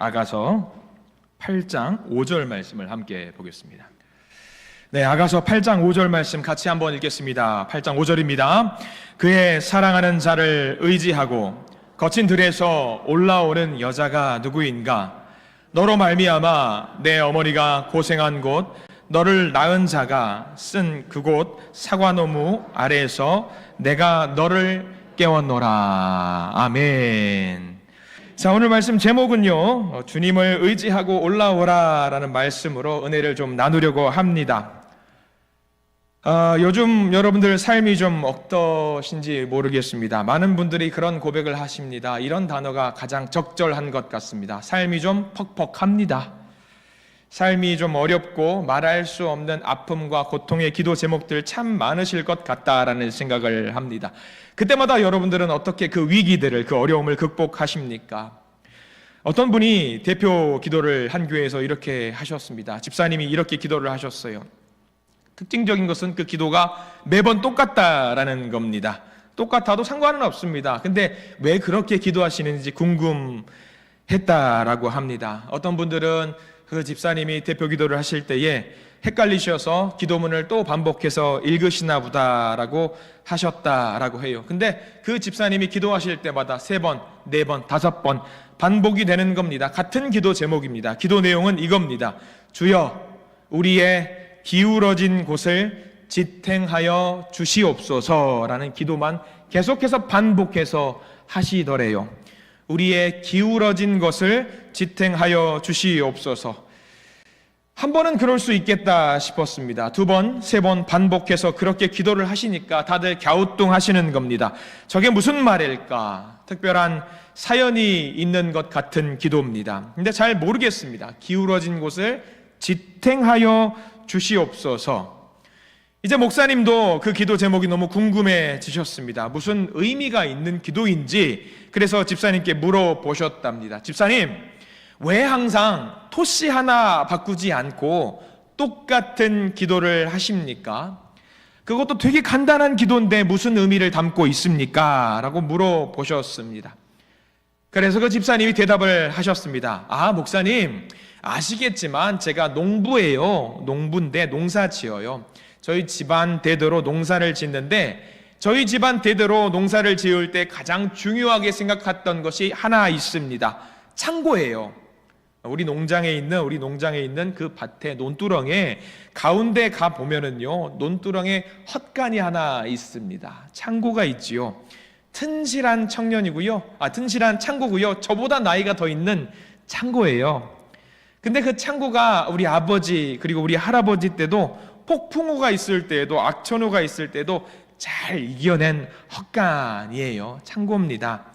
아가서 8장 5절 말씀을 함께 보겠습니다. 네, 아가서 8장 5절 말씀 같이 한번 읽겠습니다. 8장 5절입니다. 그의 사랑하는 자를 의지하고 거친 들에서 올라오는 여자가 누구인가? 너로 말미암아 내 어머니가 고생한 곳, 너를 낳은 자가 쓴 그곳 사과나무 아래에서 내가 너를 깨웠노라. 아멘. 자, 오늘 말씀 제목은요, 주님을 의지하고 올라오라 라는 말씀으로 은혜를 좀 나누려고 합니다. 요즘 여러분들 삶이 좀 어떠신지 모르겠습니다. 많은 분들이 그런 고백을 하십니다. 이런 단어가 가장 적절한 것 같습니다. 삶이 좀 퍽퍽합니다. 삶이 좀 어렵고 말할 수 없는 아픔과 고통의 기도 제목들 참 많으실 것 같다라는 생각을 합니다. 그때마다 여러분들은 어떻게 그 위기들을, 그 어려움을 극복하십니까? 어떤 분이 대표 기도를 한 교회에서 이렇게 하셨습니다. 집사님이 이렇게 기도를 하셨어요. 특징적인 것은 그 기도가 매번 똑같다라는 겁니다. 똑같아도 상관은 없습니다. 근데 왜 그렇게 기도하시는지 궁금했다라고 합니다. 어떤 분들은 그 집사님이 대표 기도를 하실 때에 헷갈리셔서 기도문을 또 반복해서 읽으시나 보다라고 하셨다라고 해요. 근데 그 집사님이 기도하실 때마다 3번, 4번, 5번 반복이 되는 겁니다. 같은 기도 제목입니다. 기도 내용은 이겁니다. 주여, 우리의 기울어진 곳을 지탱하여 주시옵소서라는 기도만 계속해서 반복해서 하시더래요. 우리의 기울어진 것을 지탱하여 주시옵소서. 한 번은 그럴 수 있겠다 싶었습니다. 2번, 3번 반복해서 그렇게 기도를 하시니까 다들 갸우뚱하시는 겁니다. 저게 무슨 말일까? 특별한 사연이 있는 것 같은 기도입니다. 근데 잘 모르겠습니다. 기울어진 곳을 지탱하여 주시옵소서. 이제 목사님도 그 기도 제목이 너무 궁금해지셨습니다. 무슨 의미가 있는 기도인지 그래서 집사님께 물어보셨답니다. 집사님, 왜 항상 토시 하나 바꾸지 않고 똑같은 기도를 하십니까? 그것도 되게 간단한 기도인데 무슨 의미를 담고 있습니까? 라고 물어보셨습니다. 그래서 그 집사님이 대답을 하셨습니다. 목사님, 아시겠지만 제가 농부예요. 농부인데 농사 지어요. 저희 집안 대대로 농사를 짓는데 저희 집안 대대로 농사를 지을 때 가장 중요하게 생각했던 것이 하나 있습니다. 창고예요. 우리 농장에 있는 그 밭에 논두렁에 가운데 가 보면은요, 논두렁에 헛간이 하나 있습니다. 창고가 있지요. 튼실한 창고고요. 저보다 나이가 더 있는 창고예요. 근데 그 창고가 우리 아버지 그리고 우리 할아버지 때도 폭풍우가 있을 때에도 악천후가 있을 때도 잘 이겨낸 헛간이에요. 창고입니다.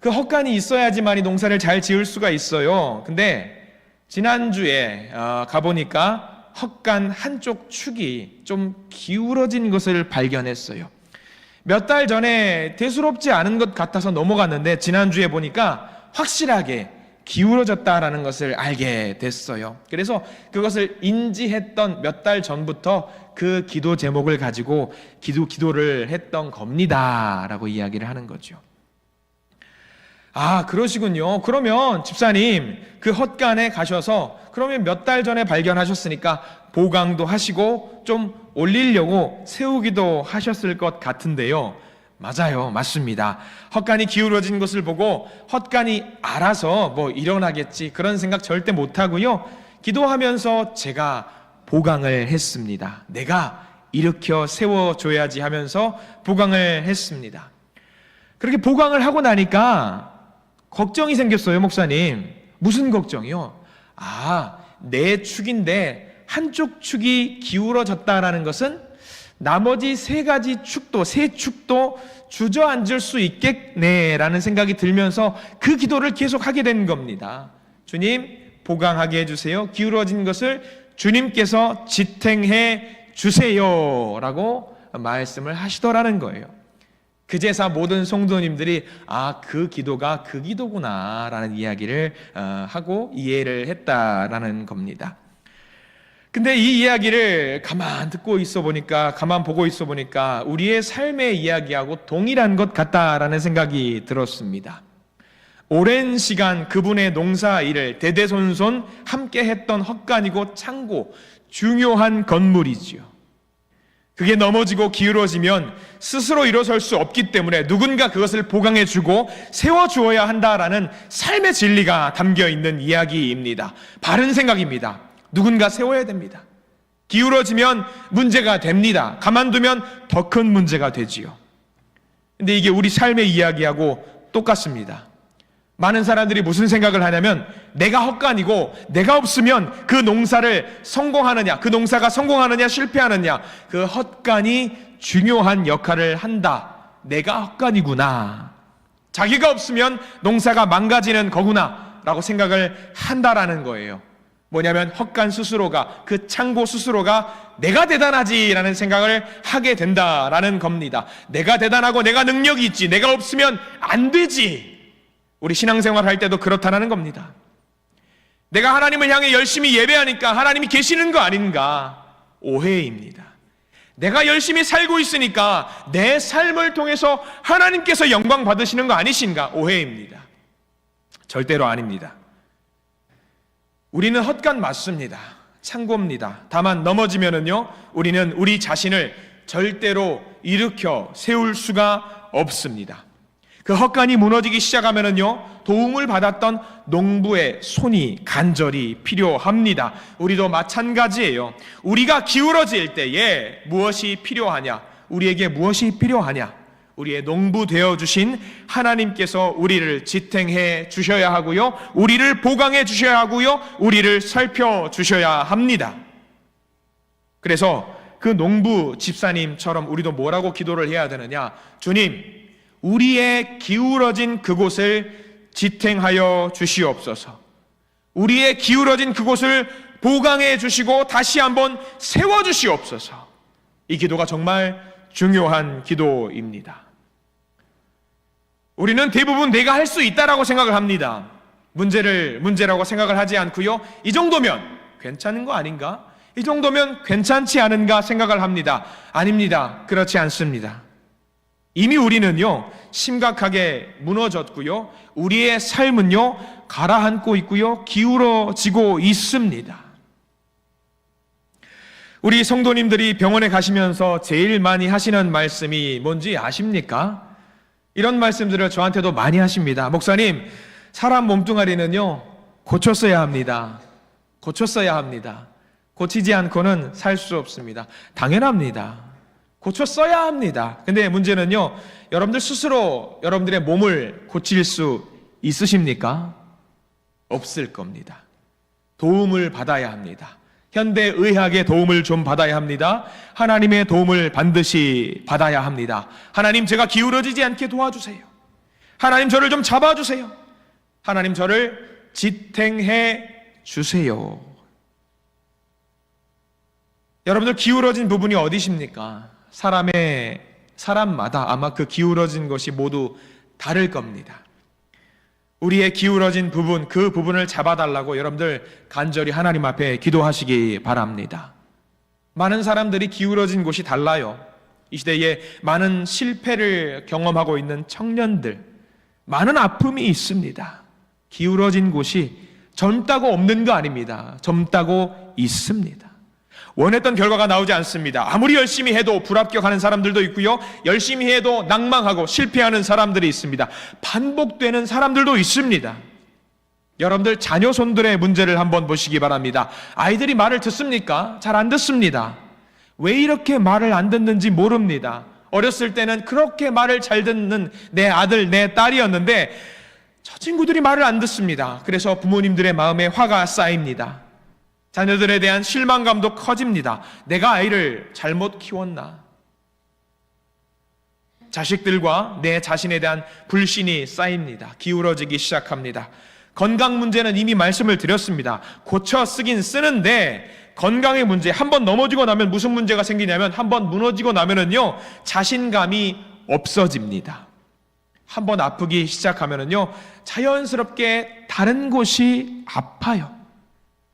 그 헛간이 있어야지만 이 농사를 잘 지을 수가 있어요. 근데 지난주에 가보니까 헛간 한쪽 축이 좀 기울어진 것을 발견했어요. 몇 달 전에 대수롭지 않은 것 같아서 넘어갔는데 지난주에 보니까 확실하게 기울어졌다라는 것을 알게 됐어요. 그래서 그것을 인지했던 몇 달 전부터 그 기도 제목을 가지고 기도를 했던 겁니다 라고 이야기를 하는 거죠. 그러시군요. 그러면 집사님, 그 헛간에 가셔서 그러면 몇 달 전에 발견하셨으니까 보강도 하시고 좀 올리려고 세우기도 하셨을 것 같은데요. 맞아요. 맞습니다. 헛간이 기울어진 것을 보고 헛간이 알아서 일어나겠지 그런 생각 절대 못하고요. 기도하면서 제가 보강을 했습니다. 내가 일으켜 세워줘야지 하면서 보강을 했습니다. 그렇게 보강을 하고 나니까 걱정이 생겼어요, 목사님. 무슨 걱정이요? 내 축인데 한쪽 축이 기울어졌다라는 것은 나머지 세 축도 주저앉을 수 있겠네라는 생각이 들면서 그 기도를 계속 하게 된 겁니다. 주님, 보강하게 해주세요. 기울어진 것을 주님께서 지탱해 주세요라고 말씀을 하시더라는 거예요. 그제서 모든 성도님들이 그 기도가 그 기도구나라는 이야기를 하고 이해를 했다라는 겁니다. 근데 이 이야기를 가만 보고 있어 보니까 우리의 삶의 이야기하고 동일한 것 같다라는 생각이 들었습니다. 오랜 시간 그분의 농사 일을 대대손손 함께 했던 헛간이고 창고, 중요한 건물이지요. 그게 넘어지고 기울어지면 스스로 일어설 수 없기 때문에 누군가 그것을 보강해주고 세워주어야 한다라는 삶의 진리가 담겨있는 이야기입니다. 바른 생각입니다. 누군가 세워야 됩니다. 기울어지면 문제가 됩니다. 가만두면 더 큰 문제가 되지요. 근데 이게 우리 삶의 이야기하고 똑같습니다. 많은 사람들이 무슨 생각을 하냐면 내가 헛간이고 내가 없으면 그 농사를 성공하느냐, 그 농사가 성공하느냐 실패하느냐, 그 헛간이 중요한 역할을 한다. 내가 헛간이구나. 자기가 없으면 농사가 망가지는 거구나 라고 생각을 한다라는 거예요. 뭐냐면 헛간 스스로가, 그 창고 스스로가 내가 대단하지라는 생각을 하게 된다라는 겁니다. 내가 대단하고 내가 능력이 있지, 내가 없으면 안 되지. 우리 신앙생활 할 때도 그렇다는 겁니다. 내가 하나님을 향해 열심히 예배하니까 하나님이 계시는 거 아닌가? 오해입니다. 내가 열심히 살고 있으니까 내 삶을 통해서 하나님께서 영광 받으시는 거 아니신가? 오해입니다. 절대로 아닙니다. 우리는 헛간 맞습니다. 창고입니다. 다만 넘어지면은요, 우리는 우리 자신을 절대로 일으켜 세울 수가 없습니다. 그 헛간이 무너지기 시작하면은요, 도움을 받았던 농부의 손이 간절히 필요합니다. 우리도 마찬가지예요. 우리가 기울어질 때에 무엇이 필요하냐? 우리에게 무엇이 필요하냐? 우리의 농부 되어주신 하나님께서 우리를 지탱해 주셔야 하고요, 우리를 보강해 주셔야 하고요, 우리를 살펴주셔야 합니다. 그래서 그 농부 집사님처럼 우리도 뭐라고 기도를 해야 되느냐? 주님, 우리의 기울어진 그곳을 지탱하여 주시옵소서. 우리의 기울어진 그곳을 보강해 주시고 다시 한번 세워 주시옵소서. 이 기도가 정말 중요한 기도입니다. 우리는 대부분 내가 할 수 있다라고 생각을 합니다. 문제라고 생각을 하지 않고요, 이 정도면 괜찮은 거 아닌가? 이 정도면 괜찮지 않은가 생각을 합니다. 아닙니다. 그렇지 않습니다. 이미 우리는요, 심각하게 무너졌고요, 우리의 삶은요, 가라앉고 있고요, 기울어지고 있습니다. 우리 성도님들이 병원에 가시면서 제일 많이 하시는 말씀이 뭔지 아십니까? 이런 말씀들을 저한테도 많이 하십니다. 목사님, 사람 몸뚱아리는요, 고쳤어야 합니다. 고쳤어야 합니다. 고치지 않고는 살 수 없습니다. 당연합니다. 고쳤어야 합니다. 근데 문제는요, 여러분들 스스로 여러분들의 몸을 고칠 수 있으십니까? 없을 겁니다. 도움을 받아야 합니다. 현대의학의 도움을 좀 받아야 합니다. 하나님의 도움을 반드시 받아야 합니다. 하나님, 제가 기울어지지 않게 도와주세요. 하나님, 저를 좀 잡아주세요. 하나님, 저를 지탱해 주세요. 여러분들 기울어진 부분이 어디십니까? 사람마다 아마 그 기울어진 것이 모두 다를 겁니다. 우리의 기울어진 부분, 그 부분을 잡아달라고 여러분들 간절히 하나님 앞에 기도하시기 바랍니다. 많은 사람들이 기울어진 곳이 달라요. 이 시대에 많은 실패를 경험하고 있는 청년들, 많은 아픔이 있습니다. 기울어진 곳이 젊다고 없는 거 아닙니다. 젊다고 있습니다. 원했던 결과가 나오지 않습니다. 아무리 열심히 해도 불합격하는 사람들도 있고요, 열심히 해도 낭망하고 실패하는 사람들이 있습니다. 반복되는 사람들도 있습니다. 여러분들 자녀 손들의 문제를 한번 보시기 바랍니다. 아이들이 말을 듣습니까? 잘 안 듣습니다. 왜 이렇게 말을 안 듣는지 모릅니다. 어렸을 때는 그렇게 말을 잘 듣는 내 아들, 내 딸이었는데 저 친구들이 말을 안 듣습니다. 그래서 부모님들의 마음에 화가 쌓입니다. 자녀들에 대한 실망감도 커집니다. 내가 아이를 잘못 키웠나? 자식들과 내 자신에 대한 불신이 쌓입니다. 기울어지기 시작합니다. 건강 문제는 이미 말씀을 드렸습니다. 고쳐 쓰긴 쓰는데 건강의 문제, 한번 넘어지고 나면 무슨 문제가 생기냐면, 한번 무너지고 나면은요, 자신감이 없어집니다. 한번 아프기 시작하면은요, 자연스럽게 다른 곳이 아파요.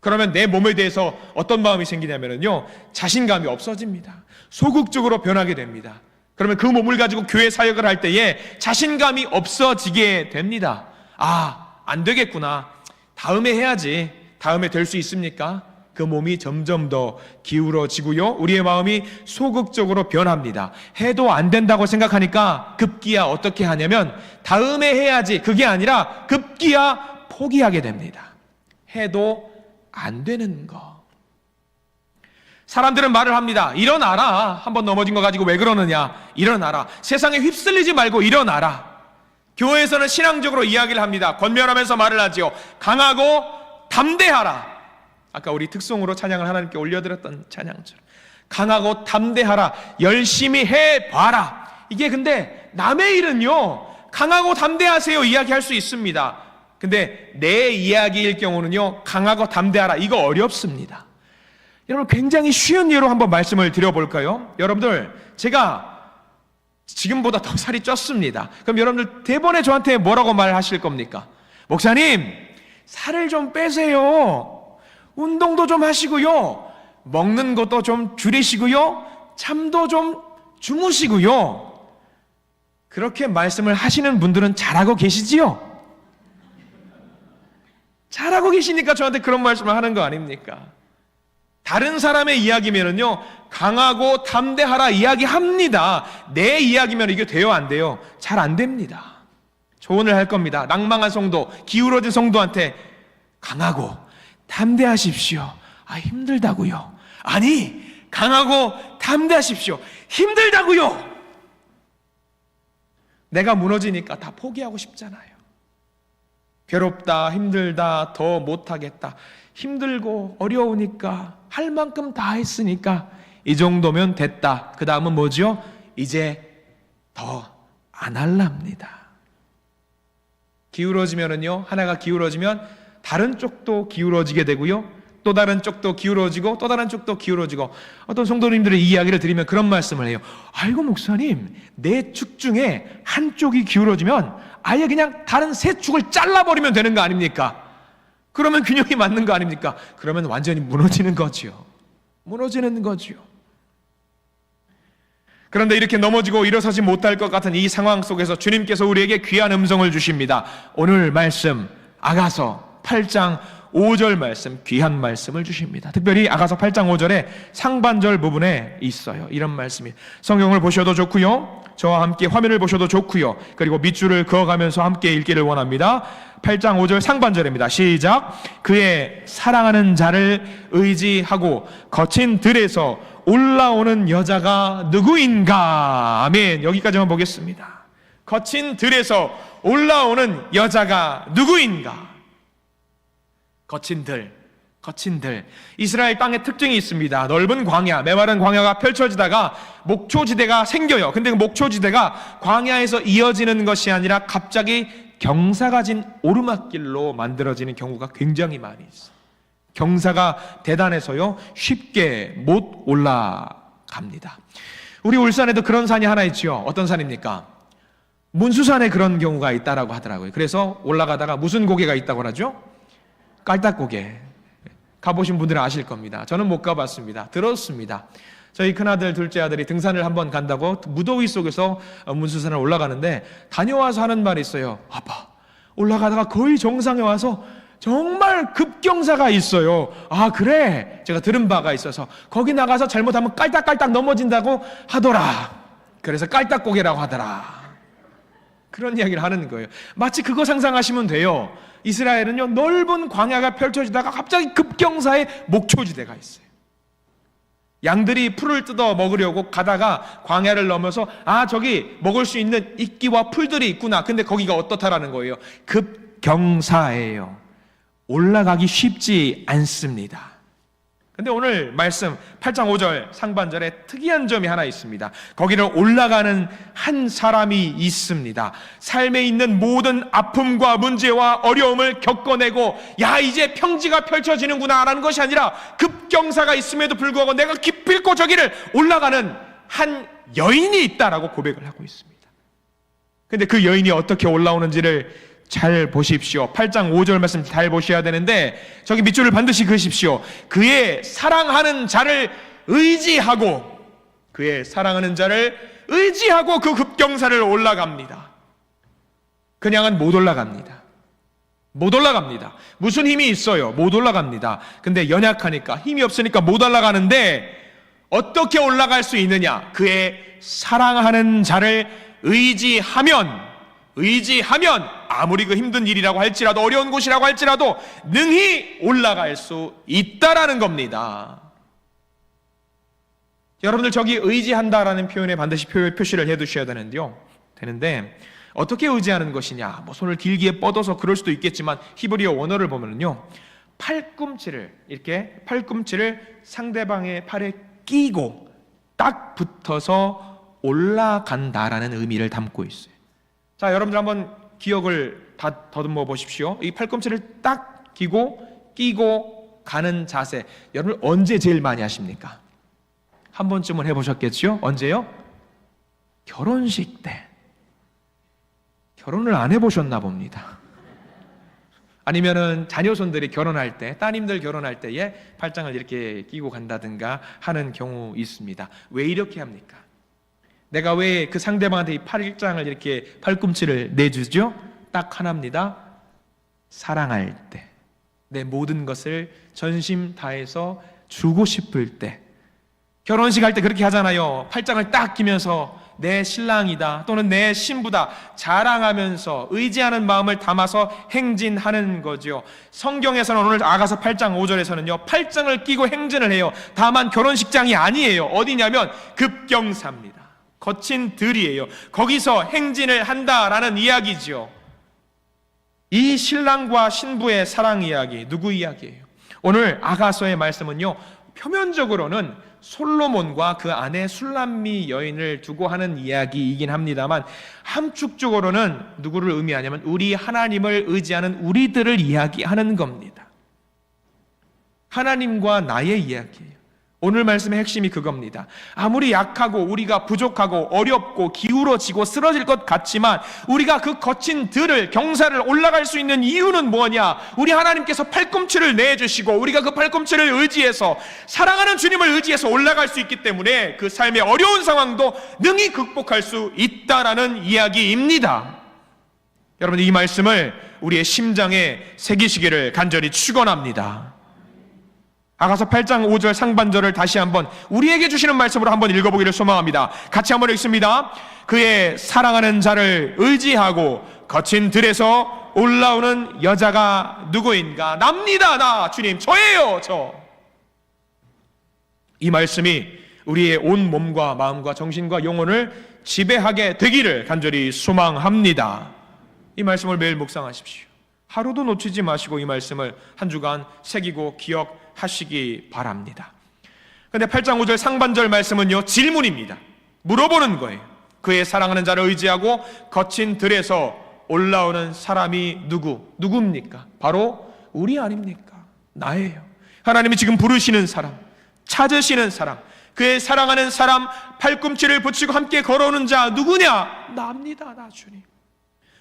그러면 내 몸에 대해서 어떤 마음이 생기냐면요, 자신감이 없어집니다. 소극적으로 변하게 됩니다. 그러면 그 몸을 가지고 교회 사역을 할 때에 자신감이 없어지게 됩니다. 안 되겠구나. 다음에 해야지. 다음에 될 수 있습니까? 그 몸이 점점 더 기울어지고요. 우리의 마음이 소극적으로 변합니다. 해도 안 된다고 생각하니까 급기야 어떻게 하냐면 다음에 해야지. 그게 아니라 급기야 포기하게 됩니다. 해도 안 되는 거. 사람들은 말을 합니다. 일어나라. 한번 넘어진 거 가지고 왜 그러느냐. 일어나라. 세상에 휩쓸리지 말고 일어나라. 교회에서는 신앙적으로 이야기를 합니다. 권면하면서 말을 하지요. 강하고 담대하라. 아까 우리 특송으로 찬양을 하나님께 올려드렸던 찬양처럼 강하고 담대하라. 열심히 해봐라. 이게 근데 남의 일은요 강하고 담대하세요 이야기할 수 있습니다. 근데 내 이야기일 경우는요 강하고 담대하라 이거 어렵습니다. 여러분 굉장히 쉬운 예로 한번 말씀을 드려볼까요? 여러분들 제가 지금보다 더 살이 쪘습니다. 그럼 여러분들 대번에 저한테 뭐라고 말하실 겁니까? 목사님 살을 좀 빼세요. 운동도 좀 하시고요. 먹는 것도 좀 줄이시고요. 잠도 좀 주무시고요. 그렇게 말씀을 하시는 분들은 잘하고 계시지요? 잘하고 계시니까 저한테 그런 말씀을 하는 거 아닙니까? 다른 사람의 이야기면은요 강하고 담대하라 이야기합니다. 내 이야기면 이게 돼요 안 돼요? 잘 안 됩니다. 조언을 할 겁니다. 낭망한 성도, 기울어진 성도한테 강하고 담대하십시오. 힘들다고요. 아니 강하고 담대하십시오. 힘들다고요. 내가 무너지니까 다 포기하고 싶잖아요. 괴롭다, 힘들다, 더 못하겠다. 힘들고 어려우니까 할 만큼 다 했으니까 이 정도면 됐다. 그 다음은 뭐죠? 이제 더 안 할랍니다. 기울어지면은요, 하나가 기울어지면 다른 쪽도 기울어지게 되고요, 또 다른 쪽도 기울어지고 또 다른 쪽도 기울어지고. 어떤 성도님들의 이야기를 드리면 그런 말씀을 해요. 아이고 목사님, 내 축 중에 한쪽이 기울어지면 아예 그냥 다른 세 축을 잘라버리면 되는 거 아닙니까? 그러면 균형이 맞는 거 아닙니까? 그러면 완전히 무너지는 거지요. 무너지는 거지요. 그런데 이렇게 넘어지고 일어서지 못할 것 같은 이 상황 속에서 주님께서 우리에게 귀한 음성을 주십니다. 오늘 말씀 아가서 8장 5절 말씀, 귀한 말씀을 주십니다. 특별히 아가서 8장 5절에 상반절 부분에 있어요. 이런 말씀이, 성경을 보셔도 좋고요, 저와 함께 화면을 보셔도 좋고요, 그리고 밑줄을 그어가면서 함께 읽기를 원합니다. 8장 5절 상반절입니다. 시작. 그의 사랑하는 자를 의지하고 거친 들에서 올라오는 여자가 누구인가. 아멘. 여기까지만 보겠습니다. 거친 들에서 올라오는 여자가 누구인가. 거친 들, 거친 들. 이스라엘 땅에 특징이 있습니다. 넓은 광야, 메마른 광야가 펼쳐지다가 목초지대가 생겨요. 근데 그 목초지대가 광야에서 이어지는 것이 아니라 갑자기 경사가 진 오르막길로 만들어지는 경우가 굉장히 많이 있어요. 경사가 대단해서요 쉽게 못 올라갑니다. 우리 울산에도 그런 산이 하나 있죠. 어떤 산입니까? 문수산에 그런 경우가 있다라고 하더라고요. 그래서 올라가다가 무슨 고개가 있다고 하죠? 깔딱고개. 가보신 분들은 아실 겁니다. 저는 못 가봤습니다. 들었습니다. 저희 큰아들, 둘째 아들이 등산을 한번 간다고 무더위 속에서 문수산을 올라가는데 다녀와서 하는 말이 있어요. 아빠, 올라가다가 거의 정상에 와서 정말 급경사가 있어요. 아 그래? 제가 들은 바가 있어서 거기 나가서 잘못하면 깔딱깔딱 넘어진다고 하더라. 그래서 깔딱고개라고 하더라. 그런 이야기를 하는 거예요. 마치 그거 상상하시면 돼요. 이스라엘은요 넓은 광야가 펼쳐지다가 갑자기 급경사의 목초지대가 있어요. 양들이 풀을 뜯어 먹으려고 가다가 광야를 넘어서 저기 먹을 수 있는 이끼와 풀들이 있구나. 근데 거기가 어떻다라는 거예요. 급경사예요. 올라가기 쉽지 않습니다. 근데 오늘 말씀 8장 5절 상반절에 특이한 점이 하나 있습니다. 거기를 올라가는 한 사람이 있습니다. 삶에 있는 모든 아픔과 문제와 어려움을 겪어내고 이제 평지가 펼쳐지는구나 라는 것이 아니라 급경사가 있음에도 불구하고 내가 기필코 저기를 올라가는 한 여인이 있다라고 고백을 하고 있습니다. 근데 그 여인이 어떻게 올라오는지를 잘 보십시오. 8장 5절 말씀 잘 보셔야 되는데 저기 밑줄을 반드시 그으십시오. 그의 사랑하는 자를 의지하고, 그의 사랑하는 자를 의지하고 그 급경사를 올라갑니다. 그냥은 못 올라갑니다. 못 올라갑니다. 무슨 힘이 있어요? 못 올라갑니다. 근데 연약하니까, 힘이 없으니까 못 올라가는데 어떻게 올라갈 수 있느냐? 그의 사랑하는 자를 의지하면 아무리 그 힘든 일이라고 할지라도, 어려운 곳이라고 할지라도 능히 올라갈 수 있다라는 겁니다. 여러분들, 저기 의지한다라는 표현에 반드시 표시를 해두셔야 되는데 어떻게 의지하는 것이냐? 뭐 손을 길게 뻗어서 그럴 수도 있겠지만 히브리어 원어를 보면은요, 팔꿈치를 상대방의 팔에 끼고 딱 붙어서 올라간다라는 의미를 담고 있어요. 자, 여러분들 한번 기억을 더듬어 보십시오. 이 팔꿈치를 딱 끼고 가는 자세, 여러분 언제 제일 많이 하십니까? 한 번쯤은 해보셨겠죠? 언제요? 결혼식 때. 결혼을 안 해보셨나 봅니다. 아니면은 자녀손들이 결혼할 때, 따님들 결혼할 때에 팔짱을 이렇게 끼고 간다든가 하는 경우 있습니다. 왜 이렇게 합니까? 내가 왜 그 상대방한테 이 팔짱을 이렇게 팔꿈치를 내주죠? 딱 하나입니다. 사랑할 때, 내 모든 것을 전심 다해서 주고 싶을 때, 결혼식 할 때 그렇게 하잖아요. 팔짱을 딱 끼면서 내 신랑이다 또는 내 신부다 자랑하면서 의지하는 마음을 담아서 행진하는 거죠. 성경에서는 오늘 아가서 8장 5절에서는요, 팔짱을 끼고 행진을 해요. 다만 결혼식장이 아니에요. 어디냐면 급경사입니다. 거친 들이에요. 거기서 행진을 한다라는 이야기죠. 이 신랑과 신부의 사랑 이야기, 누구 이야기예요? 오늘 아가서의 말씀은요, 표면적으로는 솔로몬과 그 아내 술람미 여인을 두고 하는 이야기이긴 합니다만 함축적으로는 누구를 의미하냐면 우리 하나님을 의지하는 우리들을 이야기하는 겁니다. 하나님과 나의 이야기예요. 오늘 말씀의 핵심이 그겁니다. 아무리 약하고 우리가 부족하고 어렵고 기울어지고 쓰러질 것 같지만 우리가 그 거친 들을, 경사를 올라갈 수 있는 이유는 뭐냐? 우리 하나님께서 팔꿈치를 내주시고 우리가 그 팔꿈치를 의지해서, 사랑하는 주님을 의지해서 올라갈 수 있기 때문에 그 삶의 어려운 상황도 능히 극복할 수 있다라는 이야기입니다. 여러분, 이 말씀을 우리의 심장에 새기시기를 간절히 축원합니다. 아가서 8장 5절 상반절을 다시 한번 우리에게 주시는 말씀으로 한번 읽어보기를 소망합니다. 같이 한번 읽습니다. 그의 사랑하는 자를 의지하고 거친 들에서 올라오는 여자가 누구인가? 납니다. 나 주님, 저예요. 저. 이 말씀이 우리의 온 몸과 마음과 정신과 영혼을 지배하게 되기를 간절히 소망합니다. 이 말씀을 매일 묵상하십시오. 하루도 놓치지 마시고 이 말씀을 한 주간 새기고 기억하시기 바랍니다. 그런데 8장 5절 상반절 말씀은요, 질문입니다. 물어보는 거예요. 그의 사랑하는 자를 의지하고 거친 들에서 올라오는 사람이 누구입니까? 바로 우리 아닙니까? 나예요. 하나님이 지금 부르시는 사람, 찾으시는 사람, 그의 사랑하는 사람, 팔꿈치를 붙이고 함께 걸어오는 자 누구냐? 나입니다. 나 주님.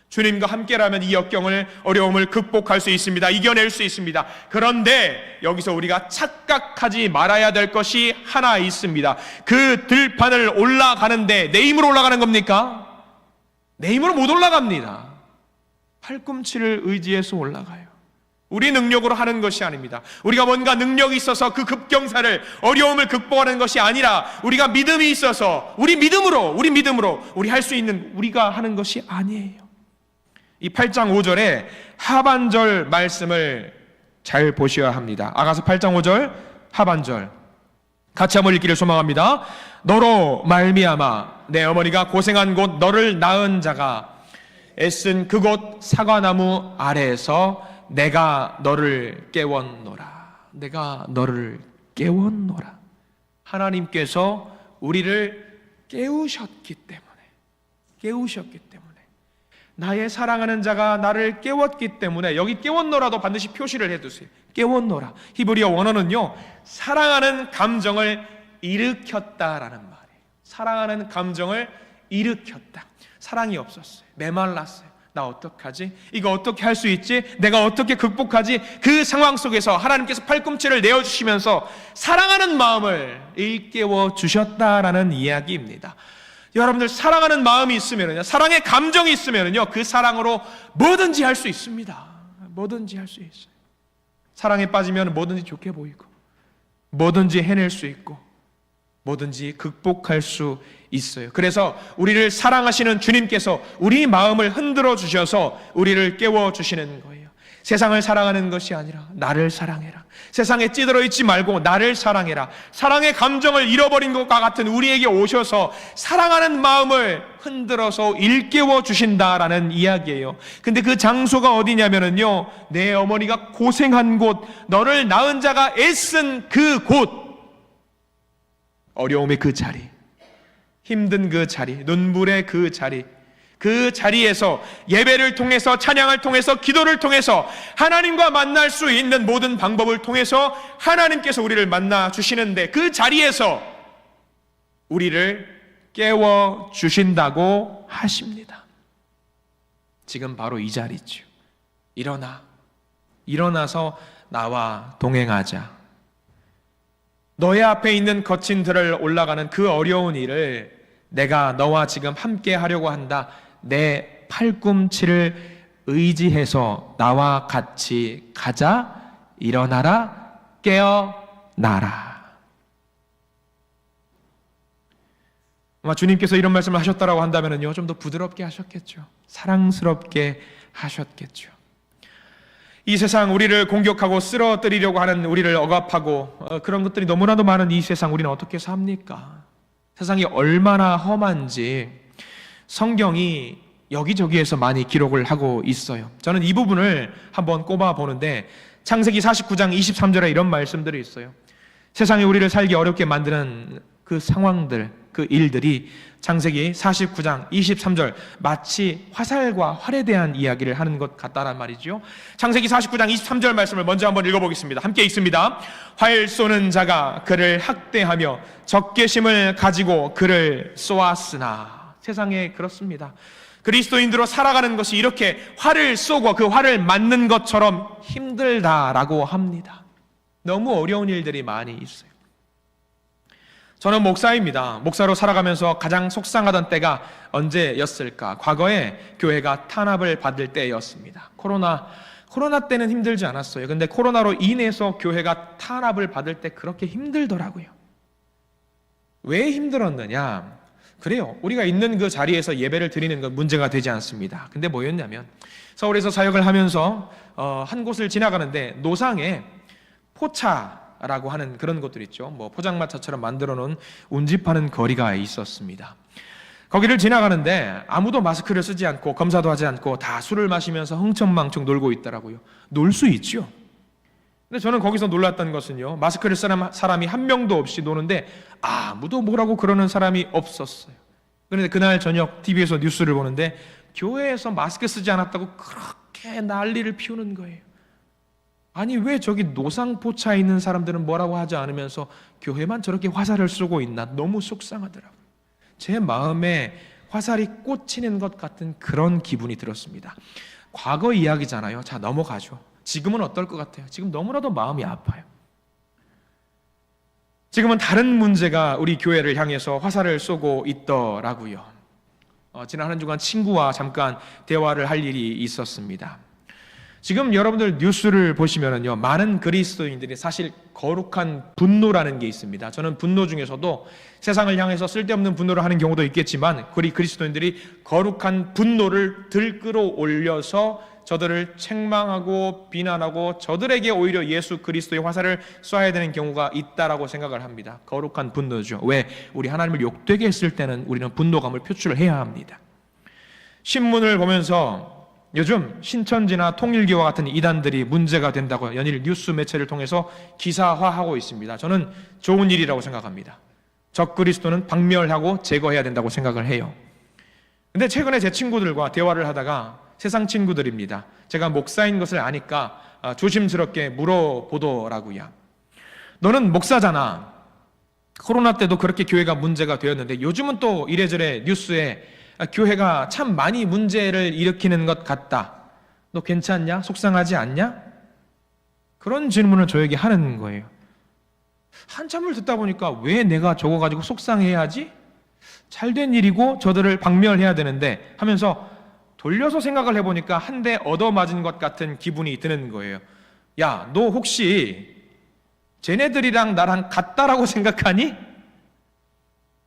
주님과 함께라면 이 역경을, 어려움을 극복할 수 있습니다. 이겨낼 수 있습니다. 그런데 여기서 우리가 착각하지 말아야 될 것이 하나 있습니다. 그 들판을 올라가는데 내 힘으로 올라가는 겁니까? 내 힘으로 못 올라갑니다. 팔꿈치를 의지해서 올라가요. 우리 능력으로 하는 것이 아닙니다. 우리가 뭔가 능력이 있어서 그 급경사를, 어려움을 극복하는 것이 아니라 우리가 믿음이 있어서 우리 믿음으로 우리 할 수 있는, 우리가 하는 것이 아니에요. 이 8장 5절의 하반절 말씀을 잘 보셔야 합니다. 아가서 8장 5절 하반절 같이 한번 읽기를 소망합니다. 너로 말미암아 내 어머니가 고생한 곳, 너를 낳은 자가 애쓴 그곳 사과나무 아래에서 내가 너를 깨웠노라. 내가 너를 깨웠노라. 하나님께서 우리를 깨우셨기 때문에 나의 사랑하는 자가 나를 깨웠기 때문에, 여기 깨웠노라도 반드시 표시를 해두세요. 깨웠노라. 히브리어 원어는요, 사랑하는 감정을 일으켰다라는 말이에요. 사랑하는 감정을 일으켰다. 사랑이 없었어요. 메말랐어요. 나 어떡하지? 이거 어떻게 할 수 있지? 내가 어떻게 극복하지? 그 상황 속에서 하나님께서 팔꿈치를 내어주시면서 사랑하는 마음을 일깨워 주셨다라는 이야기입니다. 여러분들, 사랑하는 마음이 있으면요, 사랑의 감정이 있으면요, 그 사랑으로 뭐든지 할 수 있습니다. 뭐든지 할 수 있어요. 사랑에 빠지면 뭐든지 좋게 보이고 뭐든지 해낼 수 있고 뭐든지 극복할 수 있어요. 그래서 우리를 사랑하시는 주님께서 우리 마음을 흔들어 주셔서 우리를 깨워 주시는 거예요. 세상을 사랑하는 것이 아니라 나를 사랑해라. 세상에 찌들어 있지 말고 나를 사랑해라. 사랑의 감정을 잃어버린 것과 같은 우리에게 오셔서 사랑하는 마음을 흔들어서 일깨워 주신다라는 이야기예요. 근데 그 장소가 어디냐면요, 내 어머니가 고생한 곳, 너를 낳은 자가 애쓴 그 곳, 어려움의 그 자리, 힘든 그 자리, 눈물의 그 자리, 그 자리에서 예배를 통해서, 찬양을 통해서, 기도를 통해서 하나님과 만날 수 있는 모든 방법을 통해서 하나님께서 우리를 만나 주시는데, 그 자리에서 우리를 깨워 주신다고 하십니다. 지금 바로 이 자리죠. 일어나서 나와 동행하자. 너의 앞에 있는 거친 들을 올라가는 그 어려운 일을 내가 너와 지금 함께 하려고 한다. 내 팔꿈치를 의지해서 나와 같이 가자. 일어나라, 깨어나라. 아마 주님께서 이런 말씀을 하셨다라고 한다면요, 좀 더 부드럽게 하셨겠죠. 사랑스럽게 하셨겠죠. 이 세상, 우리를 공격하고 쓰러뜨리려고 하는 우리를 억압하고 그런 것들이 너무나도 많은 이 세상, 우리는 어떻게 삽니까? 세상이 얼마나 험한지 성경이 여기저기에서 많이 기록을 하고 있어요. 저는 이 부분을 한번 꼽아 보는데, 창세기 49장 23절에 이런 말씀들이 있어요. 세상에 우리를 살기 어렵게 만드는 그 상황들, 그 일들이 창세기 49장 23절 마치 화살과 활에 대한 이야기를 하는 것 같다란 말이죠. 창세기 49장 23절 말씀을 먼저 한번 읽어보겠습니다. 함께 읽습니다. 활 쏘는 자가 그를 학대하며 적개심을 가지고 그를 쏘았으나. 세상에 그렇습니다. 그리스도인들로 살아가는 것이 이렇게 활을 쏘고 그 활을 맞는 것처럼 힘들다라고 합니다. 너무 어려운 일들이 많이 있어요. 저는 목사입니다. 목사로 살아가면서 가장 속상하던 때가 언제였을까? 과거에 교회가 탄압을 받을 때였습니다. 코로나 때는 힘들지 않았어요. 근데 코로나로 인해서 교회가 탄압을 받을 때 그렇게 힘들더라고요. 왜 힘들었느냐? 그래요. 우리가 있는 그 자리에서 예배를 드리는 건 문제가 되지 않습니다. 근데 뭐였냐면, 서울에서 사역을 하면서 한 곳을 지나가는데 노상에 포차라고 하는 그런 것들 있죠. 뭐 포장마차처럼 만들어 놓은 운집하는 거리가 있었습니다. 거기를 지나가는데 아무도 마스크를 쓰지 않고 검사도 하지 않고 다 술을 마시면서 흥청망청 놀고 있더라고요. 놀 수 있죠. 근데 저는 거기서 놀랐던 것은요, 마스크를 쓰는 사람이 한 명도 없이 노는데 아무도 뭐라고 그러는 사람이 없었어요. 그런데 그날 저녁 TV에서 뉴스를 보는데 교회에서 마스크 쓰지 않았다고 그렇게 난리를 피우는 거예요. 아니, 왜 저기 노상포차에 있는 사람들은 뭐라고 하지 않으면서 교회만 저렇게 화살을 쏘고 있나? 너무 속상하더라고요. 제 마음에 화살이 꽂히는 것 같은 그런 기분이 들었습니다. 과거 이야기잖아요. 자, 넘어가죠. 지금은 어떨 것 같아요? 지금 너무나도 마음이 아파요. 지금은 다른 문제가 우리 교회를 향해서 화살을 쏘고 있더라고요. 지난 한 주간 친구와 잠깐 대화를 할 일이 있었습니다. 지금 여러분들 뉴스를 보시면은요, 많은 그리스도인들이 사실 거룩한 분노라는 게 있습니다. 저는 분노 중에서도 세상을 향해서 쓸데없는 분노를 하는 경우도 있겠지만, 우리 그리스도인들이 거룩한 분노를 들끓어 올려서 저들을 책망하고 비난하고 저들에게 오히려 예수 그리스도의 화살을 쏴야 되는 경우가 있다라고 생각을 합니다. 거룩한 분노죠. 왜? 우리 하나님을 욕되게 했을 때는 우리는 분노감을 표출해야 합니다. 신문을 보면서 요즘 신천지나 통일교와 같은 이단들이 문제가 된다고 연일 뉴스 매체를 통해서 기사화하고 있습니다. 저는 좋은 일이라고 생각합니다. 적그리스도는 박멸하고 제거해야 된다고 생각을 해요. 근데 최근에 제 친구들과 대화를 하다가, 세상 친구들입니다, 제가 목사인 것을 아니까 조심스럽게 물어보더라고요. 너는 목사잖아. 코로나 때도 그렇게 교회가 문제가 되었는데 요즘은 또 이래저래 뉴스에 교회가 참 많이 문제를 일으키는 것 같다. 너 괜찮냐? 속상하지 않냐? 그런 질문을 저에게 하는 거예요. 한참을 듣다 보니까 왜 내가 저거 가지고 속상해야지? 잘된 일이고 저들을 박멸해야 되는데 하면서 돌려서 생각을 해보니까 한 대 얻어맞은 것 같은 기분이 드는 거예요. 야, 너 혹시 쟤네들이랑 나랑 같다라고 생각하니?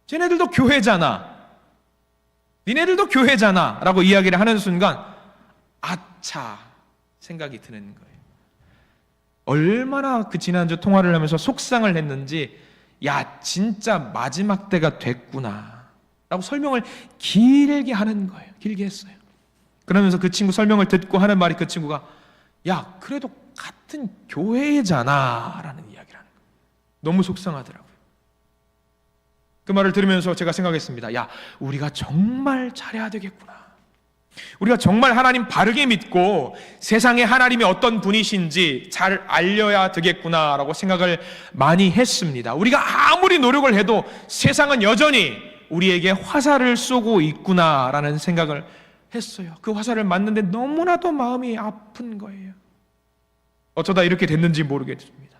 쟤네들도 교회잖아. 니네들도 교회잖아 라고 이야기를 하는 순간 아차 생각이 드는 거예요. 얼마나 그 지난주 통화를 하면서 속상을 했는지, 야, 진짜 마지막 때가 됐구나 라고 설명을 길게 하는 거예요. 길게 했어요. 그러면서 그 친구 설명을 듣고 하는 말이, 그 친구가 야, 그래도 같은 교회잖아 라는 이야기를 하는 거예요. 너무 속상하더라고요. 그 말을 들으면서 제가 생각했습니다. 야, 우리가 정말 잘해야 되겠구나. 우리가 정말 하나님 바르게 믿고 세상에 하나님이 어떤 분이신지 잘 알려야 되겠구나라고 생각을 많이 했습니다. 우리가 아무리 노력을 해도 세상은 여전히 우리에게 화살을 쏘고 있구나라는 생각을 했어요. 그 화살을 맞는데 너무나도 마음이 아픈 거예요. 어쩌다 이렇게 됐는지 모르겠습니다.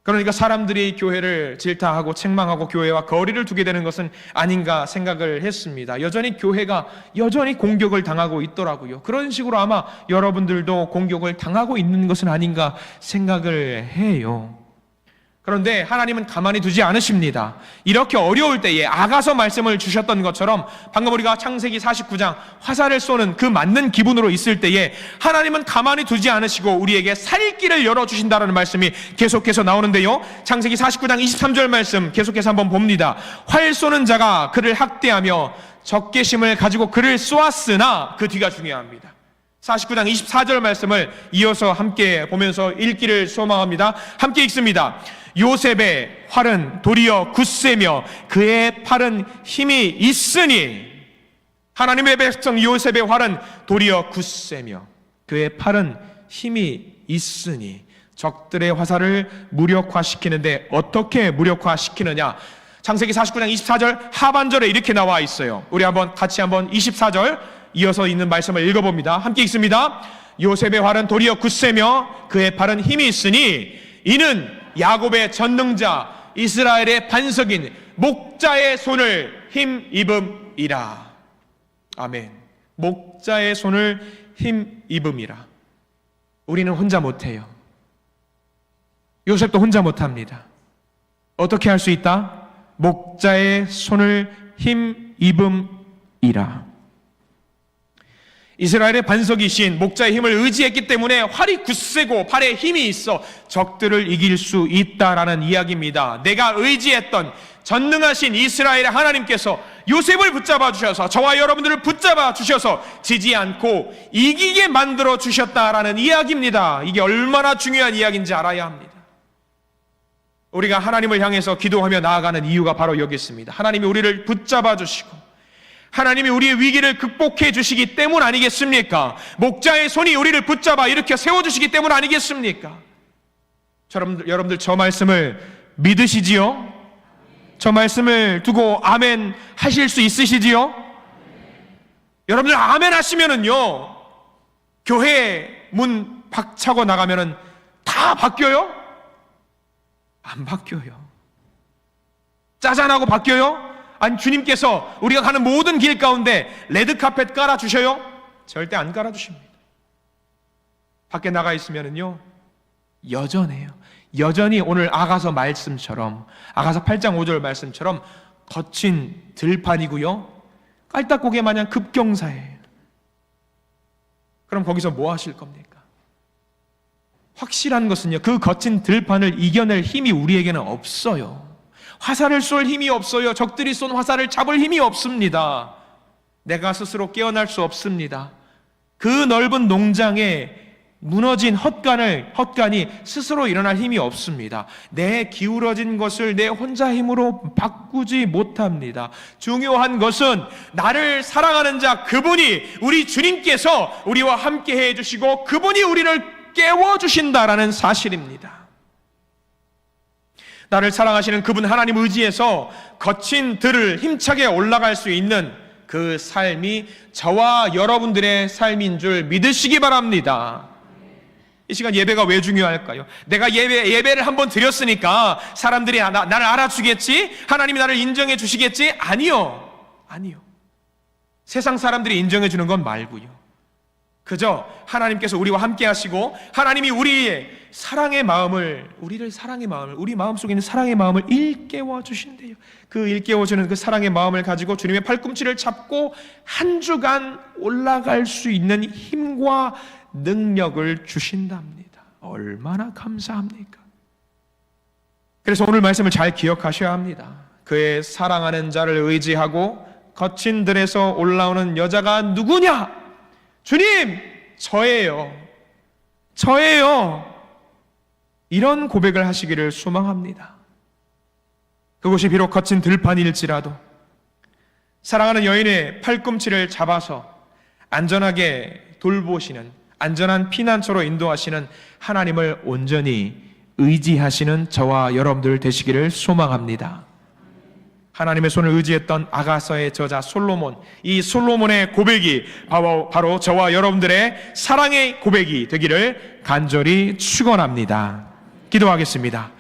그러니까 사람들이 교회를 질타하고 책망하고 교회와 거리를 두게 되는 것은 아닌가 생각을 했습니다. 여전히 교회가 여전히 공격을 당하고 있더라고요. 그런 식으로 아마 여러분들도 공격을 당하고 있는 것은 아닌가 생각을 해요. 그런데 하나님은 가만히 두지 않으십니다. 이렇게 어려울 때에 아가서 말씀을 주셨던 것처럼, 방금 우리가 창세기 49장 화살을 쏘는 그 맞는 기분으로 있을 때에 하나님은 가만히 두지 않으시고 우리에게 살 길을 열어주신다는 말씀이 계속해서 나오는데요, 창세기 49장 23절 말씀 계속해서 한번 봅니다. 활 쏘는 자가 그를 학대하며 적개심을 가지고 그를 쏘았으나, 그 뒤가 중요합니다. 49장 24절 말씀을 이어서 함께 보면서 읽기를 소망합니다. 함께 읽습니다. 요셉의 활은 도리어 굳세며 그의 팔은 힘이 있으니, 하나님의 백성 요셉의 활은 도리어 굳세며 그의 팔은 힘이 있으니, 적들의 화살을 무력화시키는데 어떻게 무력화시키느냐? 창세기 49장 24절 하반절에 이렇게 나와 있어요. 우리 같이 한번 24절 이어서 있는 말씀을 읽어봅니다. 함께 읽습니다. 요셉의 활은 도리어 굳세며 그의 팔은 힘이 있으니 이는 야곱의 전능자 이스라엘의 반석인 목자의 손을 힘입음이라. 아멘. 목자의 손을 힘입음이라. 우리는 혼자 못해요. 요셉도 혼자 못합니다. 어떻게 할 수 있다? 목자의 손을 힘입음이라. 이스라엘의 반석이신 목자의 힘을 의지했기 때문에 활이 굳세고 팔에 힘이 있어 적들을 이길 수 있다라는 이야기입니다. 내가 의지했던 전능하신 이스라엘의 하나님께서 요셉을 붙잡아 주셔서 저와 여러분들을 붙잡아 주셔서 지지 않고 이기게 만들어 주셨다라는 이야기입니다. 이게 얼마나 중요한 이야기인지 알아야 합니다. 우리가 하나님을 향해서 기도하며 나아가는 이유가 바로 여기 있습니다. 하나님이 우리를 붙잡아 주시고 하나님이 우리의 위기를 극복해 주시기 때문 아니겠습니까? 목자의 손이 우리를 붙잡아 이렇게 세워주시기 때문 아니겠습니까? 여러분들 저 말씀을 믿으시지요? 저 말씀을 두고 아멘 하실 수 있으시지요? 여러분들 아멘 하시면은요, 교회 문 박차고 나가면은 다 바뀌어요? 안 바뀌어요. 짜잔하고 바뀌어요? 아니, 주님께서 우리가 가는 모든 길 가운데 레드카펫 깔아주셔요? 절대 안 깔아주십니다. 밖에 나가 있으면은요, 여전해요. 여전히 오늘 아가서 말씀처럼, 아가서 8장 5절 말씀처럼 거친 들판이고요, 깔딱고개 마냥 급경사예요. 그럼 거기서 뭐 하실 겁니까? 확실한 것은요, 그 거친 들판을 이겨낼 힘이 우리에게는 없어요. 화살을 쏠 힘이 없어요. 적들이 쏜 화살을 잡을 힘이 없습니다. 내가 스스로 깨어날 수 없습니다. 그 넓은 농장에 무너진 헛간이 스스로 일어날 힘이 없습니다. 내 기울어진 것을 내 혼자 힘으로 바꾸지 못합니다. 중요한 것은 나를 사랑하는 자, 그분이, 우리 주님께서 우리와 함께 해주시고 그분이 우리를 깨워주신다라는 사실입니다. 나를 사랑하시는 그분 하나님 의지해서 거친 들을 힘차게 올라갈 수 있는 그 삶이 저와 여러분들의 삶인 줄 믿으시기 바랍니다. 이 시간 예배가 왜 중요할까요? 내가 예배를 한번 드렸으니까 사람들이 나를 알아주겠지? 하나님이 나를 인정해 주시겠지? 아니요. 세상 사람들이 인정해 주는 건 말고요. 그저 하나님께서 우리와 함께 하시고 하나님이 우리의 사랑의 마음을, 우리 마음속에 있는 사랑의 마음을 일깨워 주신대요. 그 일깨워 주는 그 사랑의 마음을 가지고 주님의 팔꿈치를 잡고 한 주간 올라갈 수 있는 힘과 능력을 주신답니다. 얼마나 감사합니까? 그래서 오늘 말씀을 잘 기억하셔야 합니다. 그의 사랑하는 자를 의지하고 거친 들에서 올라오는 여자가 누구냐? 주님, 저예요. 이런 고백을 하시기를 소망합니다. 그곳이 비록 거친 들판일지라도 사랑하는 여인의 팔꿈치를 잡아서 안전하게 돌보시는, 안전한 피난처로 인도하시는 하나님을 온전히 의지하시는 저와 여러분들 되시기를 소망합니다. 하나님의 손을 의지했던 아가서의 저자 솔로몬, 이 솔로몬의 고백이 바로 저와 여러분들의 사랑의 고백이 되기를 간절히 축원합니다. 기도하겠습니다.